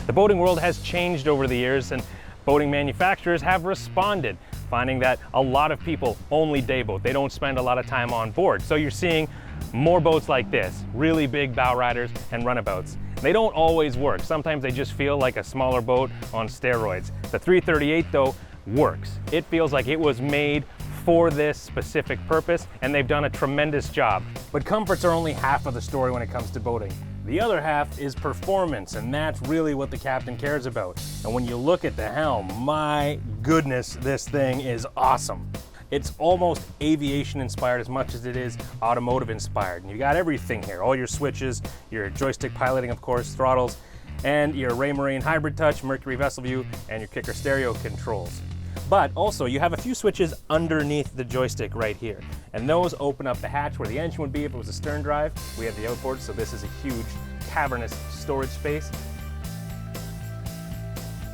The boating world has changed over the years, and boating manufacturers have responded, finding that a lot of people only day boat. They don't spend a lot of time on board. So you're seeing more boats like this, really big bow riders and runabouts. They don't always work. Sometimes they just feel like a smaller boat on steroids. The 338 though works. It feels like it was made for this specific purpose, and they've done a tremendous job. But comforts are only half of the story when it comes to boating. The other half is performance, and that's really what the captain cares about. And when you look at the helm, my goodness, this thing is awesome. It's almost aviation inspired as much as it is automotive inspired. And you got everything here, all your switches, your joystick piloting, of course, throttles, and your Raymarine hybrid touch, Mercury vessel view, and your kicker stereo controls. But also you have a few switches underneath the joystick right here. And those open up the hatch where the engine would be if it was a stern drive. We have the outboard, so this is a huge cavernous storage space.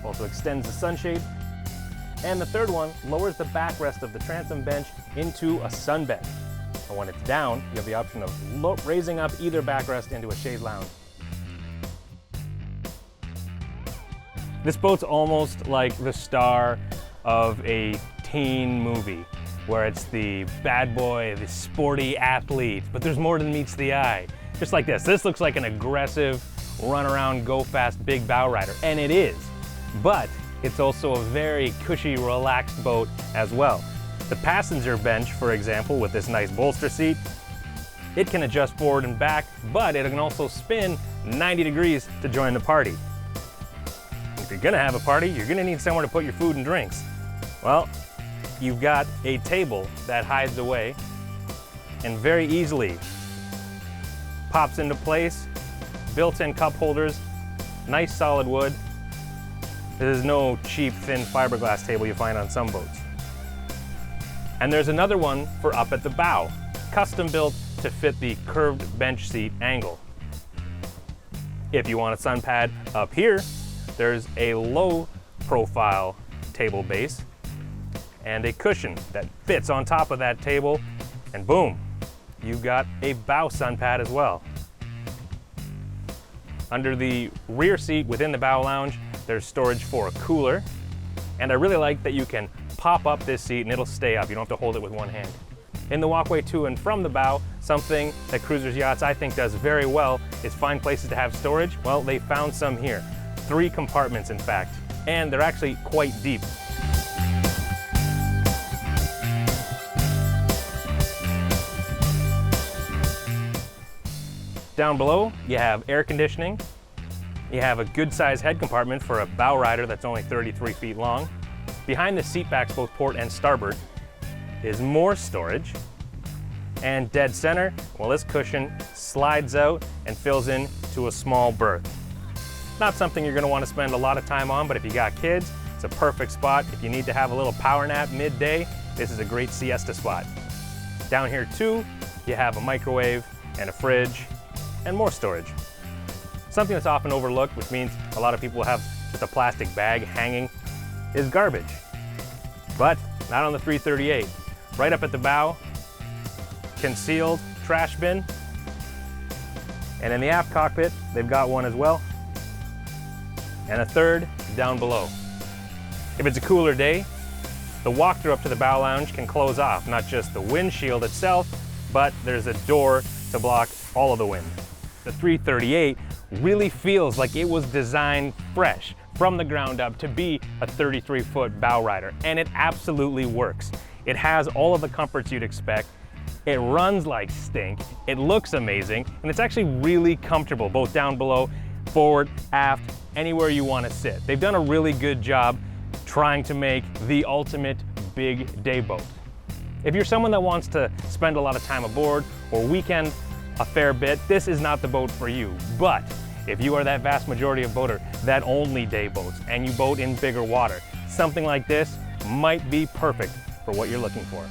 Also extends the sunshade. And the third one lowers the backrest of the transom bench into a sunbed. And when it's down, you have the option of raising up either backrest into a shade lounge. This boat's almost like the star of a teen movie, where it's the bad boy, the sporty athlete, but there's more than meets the eye. Just like this. This looks like an aggressive, run around, go fast, big bow rider, and it is. But it's also a very cushy, relaxed boat as well. The passenger bench, for example, with this nice bolster seat, it can adjust forward and back, but it can also spin 90 degrees to join the party. If you're gonna have a party, you're gonna need somewhere to put your food and drinks. Well, you've got a table that hides away and very easily pops into place. Built-in cup holders, nice solid wood. This is no cheap, thin fiberglass table you find on some boats. And there's another one for up at the bow, custom built to fit the curved bench seat angle. If you want a sun pad up here, there's a low profile table base and a cushion that fits on top of that table, and boom, you've got a bow sun pad as well. Under the rear seat within the bow lounge, there's storage for a cooler, and I really like that you can pop up this seat and it'll stay up. You don't have to hold it with one hand. In the walkway to and from the bow, something that Cruisers Yachts I think does very well is find places to have storage. Well, they found some here. 3 compartments in fact, and they're actually quite deep. Down below, you have air conditioning. You have a good sized head compartment for a bow rider that's only 33 feet long. Behind the seat backs, both port and starboard, is more storage. And dead center, well, this cushion slides out and fills in to a small berth. Not something you're gonna wanna spend a lot of time on, but if you got kids, it's a perfect spot. If you need to have a little power nap midday, this is a great siesta spot. Down here too, you have a microwave and a fridge and more storage. Something that's often overlooked, which means a lot of people have just a plastic bag hanging, is garbage. But not on the 338. Right up at the bow, concealed trash bin. And in the aft cockpit, they've got one as well. And a third down below. If it's a cooler day, the walk-through up to the bow lounge can close off, not just the windshield itself, but there's a door to block all of the wind. The 338 really feels like it was designed fresh from the ground up to be a 33-foot bow rider, and it absolutely works. It has all of the comforts you'd expect. It runs like stink, it looks amazing, and it's actually really comfortable, both down below, forward, aft, anywhere you want to sit. They've done a really good job trying to make the ultimate big day boat. If you're someone that wants to spend a lot of time aboard or weekend a fair bit, this is not the boat for you. But if you are that vast majority of boater that only day boats and you boat in bigger water, something like this might be perfect for what you're looking for.